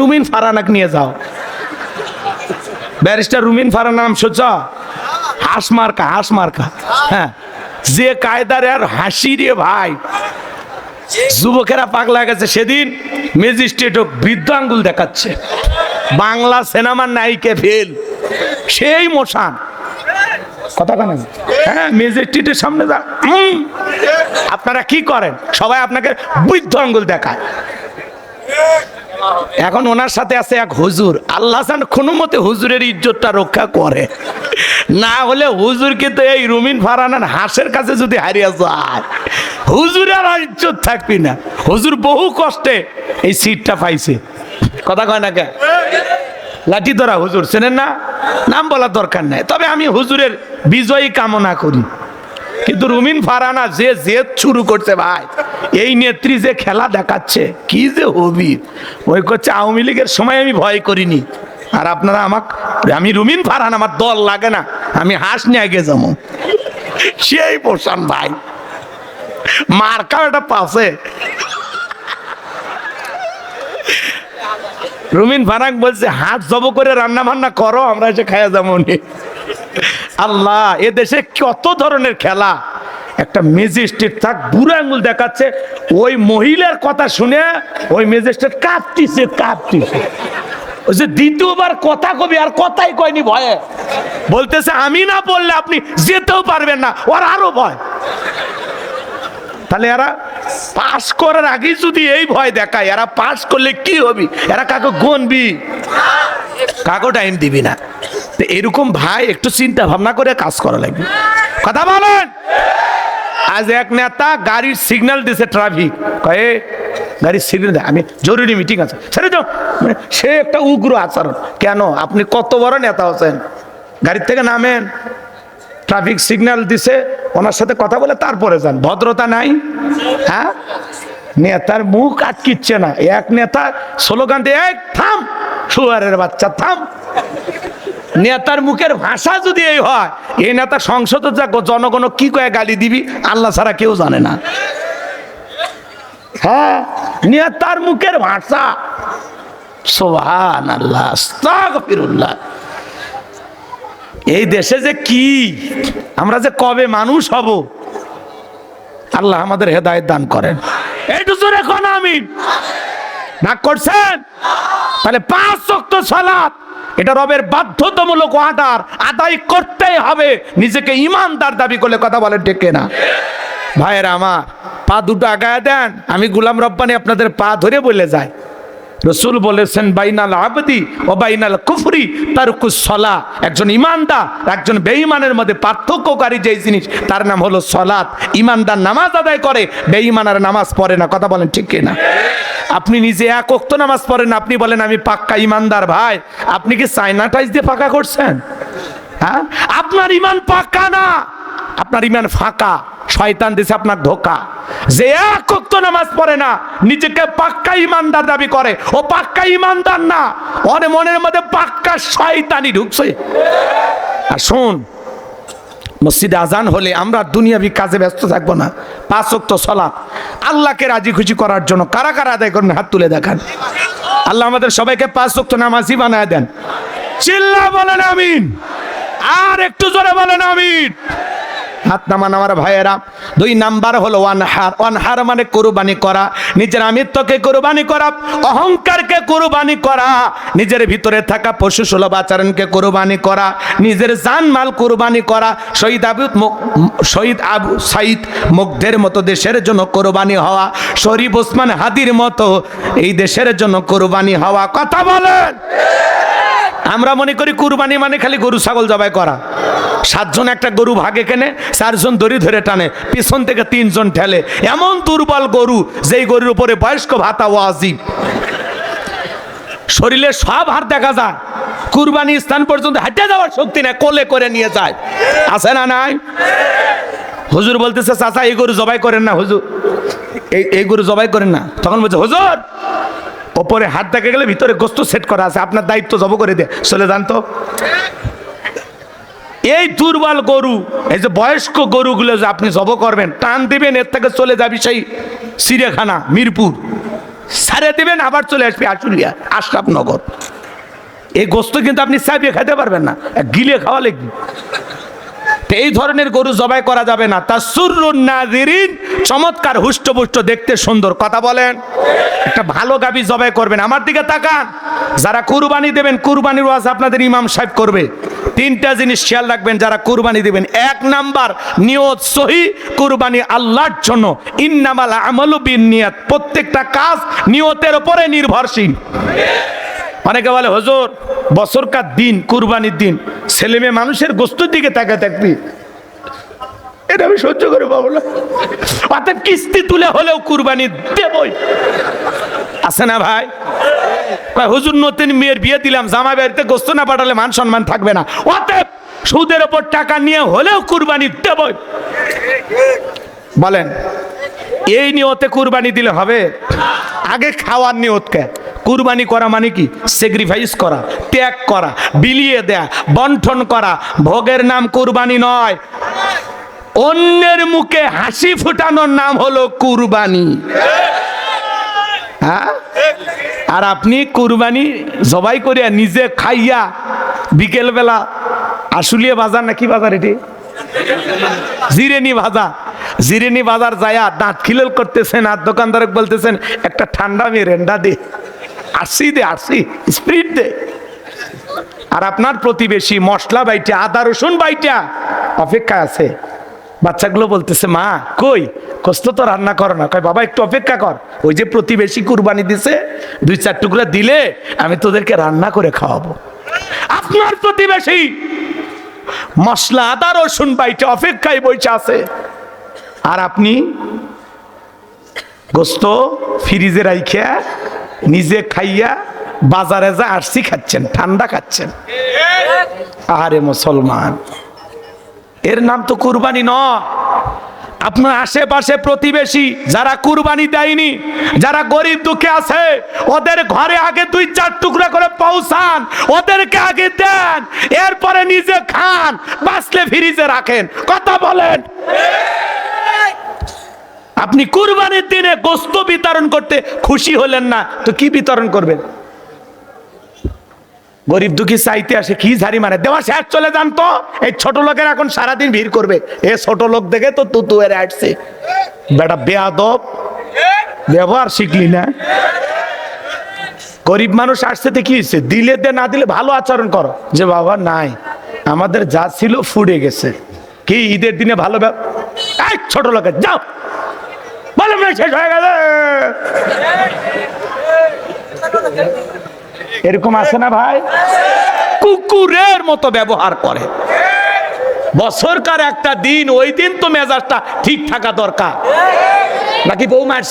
রুমিন ফারানাক নিয়ে যাও। ব্যারিস্টার রুমিন ফারানা নাম সোচ, হাঁস মার্কা। হ্যাঁ, যে কায়দার আর হাসি রে ভাই, যুবকেরা পাগলা গেছে। সেদিন ম্যাজিস্ট্রেটও বৃদ্ধ আঙ্গুল দেখাচ্ছে, বাংলা সিনেমার নায়িকা ফেল, সেই মোশান কথা কেন? হ্যাঁ, ম্যাজিস্ট্রেটের সামনে যা আপনারা কি করেন, সবাই আপনাকে বৃদ্ধ আঙ্গুল দেখায়। এখন ওনার সাথে আছে এক হুজুর, আল্লাহ জান কোনো মতে হুজুরের ইজ্জতটা রক্ষা করে, না হলে হুজুর কিন্তু এই রুমিন ফারানার হাঁসের কাছে যদি হারিয়ে যায়, হুজুরের আর ইজ্জত থাকবি না। হুজুর বহু কষ্টে এই সিটটা পাইছে, কথা কয় না কে? লাঠি ধরা হুজুর চেনেন না, নাম বলার দরকার নাই, তবে আমি হুজুরের বিজয়ী কামনা করি। কিন্তু রুমিন ফারানা যে জেদ শুরু করছে ভাই, এই নেত্রী যে খেলা দেখাচ্ছে, কি যে হবি, ওই করছে আওয়ামী লীগের সময় আমি ভয় করিনি, আর আপনারা আমি রুমিন ফারানা, আমার দল লাগে না, আমি হাঁস নিয়ে আগে যাবো, সেই পোষণ ভাই মার্কা এটা পাশে। রুমিন ফারাক বলছে হাত জব করে রান্না বান্না করো, আমরা এসে খাইয়া যাবো। আল্লাহ, এ দেশে কত ধরনের খেলা। একটা ম্যাজিস্ট্রেট থাক বুড়ো আঙ্গুল দেখাচ্ছে, ওই মহিলার কথা শুনে ওই ম্যাজিস্ট্রেট কাঁপতিছে। ওই যে দ্বিতীয়বার কথা কবি, আর কথাই কয়নি ভয়ে, বলতেছে আমি না বললে আপনি যেতেও পারবেন না, ওর আরো ভয়। তাহলে এরা পাস করার আগে যদি এই ভয় দেখায়, এরা পাস করলে কি হবি? এরা কাকে গণবি, কাকে টাইম দিবি না। এরকম ভাই একটু চিন্তা ভাবনা করে কাজ করা লাগবে, কথা বলেন। আজ এক নেতা গাড়ির সিগন্যাল দিছে, ট্রাফিক কয়ে গাড়ির সিগন্যাল দেয়, আমি জরুরি মিটিং আছে, ছেড়ে যাও। সে একটা উগ্র আচরণ। কেন? আপনি কত বড় নেতা আছেন, গাড়ির থেকে নামেন, ট্রাফিক সিগন্যাল দিছে, ওনার সাথে কথা বলে তারপরে যান, ভদ্রতা নাই? হ্যাঁ, নেতার মুখ আটকিচ্ছে না। এক নেতা স্লোগান দিয়ে, এক থাম শুয়ারের বাচ্চা থাম। নেতার মুখের ভাষা যদি এই হয়, এই নেতা সংসদে যা জনগণ কি কয়ে গালি দিবি আল্লাহ ছাড়া কেউ জানে না। হ্যাঁ, নেতার মুখের ভাষা, সুবহানাল্লাহ, আস্তাগফিরুল্লাহ। এই দেশে যে কি, আমরা যে কবে মানুষ হব, আল্লাহ আমাদের হেদায়েত দান করেন। এইটু জোরে কোন আমিন। না করছেন? তাহলে 5 ওয়াক্ত সালাত, এটা রবের বাধ্যতামূলক অর্ডার, আদায় করতেই হবে। নিজেকে ইমানদার দাবি করলে কথা বলেন ঠিক না? ভাইয়েরা আমার, পা দুটো আগায় দেন, আমি গোলাম রব্বানি আপনাদের পা ধরে বলে যাই। রসুল বলেছেন বাইনাল আবদি ও বাইনাল কুফরি তারকুস সালাহ। একজন ইমানদার একজন বেঈমানের মধ্যে পার্থক্যকারী যে জিনিস, তার নাম হলো সালাত। ইমানদার নামাজ আদায় করে, বেঈমানের নামাজ পড়ে না, কথা বলেন ঠিক কিনা? আপনি নিজে এক ওয়াক্ত নামাজ পড়েন, আপনি বলেন আমি পাক্কা ইমানদার। ভাই, আপনি কি চায়না টাইজ দিয়ে পাকা করছেন? হ্যাঁ, আপনার ইমান পাক্কা না, আপনার ইমান ফাঁকা। শয়তান দিছে আপনার ধোকা। যে এক ওয়াক্ত নামাজ পড়ে না, নিজেকে পাক্কা ইমানদার দাবি করে, ও পাক্কা ইমানদার না, ওর মনের মধ্যে পাক্কা শয়তানি ঢুকছে। আর শোন, মসজিদে আজান হলে আমরা দুনিয়াবি কাজে ব্যস্ত থাকবো না। 5 ওয়াক্ত সালাত আল্লাহকে রাজি খুশি করার জন্য কারা কারা আদায় করবেন হাত তুলে দেখান। আল্লাহ আমাদের সবাইকে 5 ওয়াক্ত নামাজি বানায় দেন। চিল্লা বলেন আমিন, আর একটু জোরে বলেন আমিন। হাত নামান আমার ভাইয়েরা। 2 নাম্বার হলো ওয়ানহার। ওয়ানহার মানে কুরবানি করা, নিজের আমিত্বকে কুরবানি করা, অহংকারকে কুরবানি করা, নিজের ভিতরে থাকা পশু সুলভ আচরণকে কুরবানি করা, নিজের জানমাল কুরবানি করা। শহীদ আবু সাইদ মুগ্ধের মতো দেশের জন্য কুরবানি হওয়া, শরীফ ওসমান হাদির মতো এই দেশের জন্য কুরবানি হওয়া। কথা বলেন। আমরা মনে করি কুরবানি মানে খালি গরু ছাগল জবাই করা। 7 জন একটা গরু ভাগে কেনে, 4 জন দড়ি ধরে টানে, পিছন থেকে 3 জন ঠেলে। এমন দুর্বল গরু, যেই গরুর উপরে বয়স্ক ভাতা ওয়াজিব। শরীরে সব হাড় দেখা যায়, কুরবানি স্থান পর্যন্ত হাঁটে যাওয়ার শক্তি নেই, কোলে করে নিয়ে যায়। আছে না নাই? হুজুর বলতেছে চাচা এই গরু জবাই করেন না, হুজুর এই গরু জবাই করেন না। তখন বলছে হুজুর ওপরে হাত দেখে গেলে ভিতরে গোস্ত সেট করা আছে, আপনার দায়িত্ব জব করে দে, চলে যান তো। এই দুর্বল গরু, এই যে বয়স্ক গরুগুলো যে আপনি জব করবেন, টান দিবেন, এর থেকে চলে যাবি সেই চিড়িয়াখানা মিরপুর, সারে দিবেন, আবার চলে আসবে আশুলিয়া আশরাফনগর। এই গোস্ত কিন্তু আপনি চাইবে খেতে পারবেন না, গিলে খাওয়া লাগবে। এই ধরনের গরু জবাই করা যাবে না। তাসুরুন নাযিরিন, চমৎকার হুষ্টপুষ্ট দেখতে সুন্দর। কথা বলেন, একটা ভালো গাভী জবাই করবেন। আমার দিকে তাকান, যারা কুরবানি দেবেন, কুরবানির ওয়াজ আপনাদের ইমাম সাহেব করবে। তিনটা জিনিস খেয়াল রাখবেন যারা কুরবানি দিবেন। এক নাম্বার, নিয়ত সহি, কুরবানি আল্লাহর জন্য। ইন্নামাল আমালু বিন্নিয়াত, প্রত্যেকটা কাজ নিয়তের উপরে নির্ভরশীল। অনেকে বলে হুজুর বছরকার দিন কুরবানির দিন, ছেলে মেয়ে মানুষের গোস্তের দিকে তাকায় থাকবি, এটা আমি সহ্য করে পাবো না। অতএব কিস্তি তুলে হলেও কুরবানি দেবই। আছে না ভাই? হুজুর নতুন মেয়ের বিয়ে দিলাম, জামাই বাড়িতে গোস্ত না পাঠালে মান সম্মান থাকবে না, অতএব সুদের ওপর টাকা নিয়ে হলেও কুরবানি দেবই। বলেন এই নিয়তে কুরবানি দিলে হবে? আগে খাওয়ার নিয়তকে। কুরবানি করা মানে কি? স্যাক্রিফাইস করা, ত্যাগ করা, বিলিয়ে দেয়া, বন্টন করা। ভোগের নাম কুরবানি নয়, অন্যের মুখে হাসি ফুটানোর নাম হলো কুরবানি। হ্যাঁ, আর আপনি কুরবানি জবাই করিয়া নিজে খাইয়া বিকেল বেলা আশুলিয়া বাজার, নাকি বাজার এটি জিরেনি বাজার, জিরেনি বাজার যায়া দাঁত খিলেল করতেছেন, আর দোকানদার বলতেছেন একটা ঠান্ডা মিরেন্ডা দে, আসি দে, আসি স্প্রিট দে। আর আপনার প্রতিবেশী মশলা বাইটা, আদা রসুন বাইটা অপেক্ষা আছে। বাচ্চাগুলো বলতেছে মা কই, কষ্ট তো রান্না করো না। কয় বাবা একটু অপেক্ষা কর, ওই যে প্রতিবেশী কুরবানি দিছে, 2-4 টুকরা দিলে আমি তোদেরকে রান্না করে খাওয়াবো। আপনার প্রতিবেশী মশলা আদা রসুন বাইটা অপেক্ষায় বসে আছে, আর আপনি গোস্ত ফ্রিজে রাইখা নিজে খাইয়া বাজারে যা আরসি খাচ্ছেন, ঠান্ডা খাচ্ছেন। আরে মুসলমান, এর নাম তো কুরবানি নয়। আপনার আশেপাশে প্রতিবেশী যারা কুরবানি দেয়নি, যারা গরিব দুঃখে আছে, ওদের ঘরে আগে 2-4 টুকরা করে পৌঁছান, ওদেরকে আগে দেন, এরপরে নিজে খান, বাঁচলে ফ্রিজে রাখেন। কথা বলেন। আপনি কুরবানির দিনে গোস্ত বিতরণ করতে খুশি হলেন না, তো কি বিতরণ করবেন? গরিব দুঃখী চাইতে আসে, কি ঝাড়ি মারে, দেওয়া শেষ, চলে যান তো। এই ছোট লোকের এখন সারাদিন ভিড় করবে, এ ছোট লোক দেখে তো তুতু এর আসছে। বেটা বেয়াদব, ব্যবহার শিখলি না। গরিব মানুষ আসছে তো কি হয়েছে, দিলে দে, না দিলে ভালো আচরণ করো, যে বাবা নাই আমাদের যা ছিল ফুড়ে গেছে। কি ঈদের দিনে ভালো ছোট লোকের যাও বলে শেষ হয়ে গেল, এরকম আছে না ভাই? কুকুরের মতো ব্যবহার করে। বছরকার একটা দিন, ওই দিন তো মেজাজটা ঠিক থাকা দরকার, নাকি বউ মার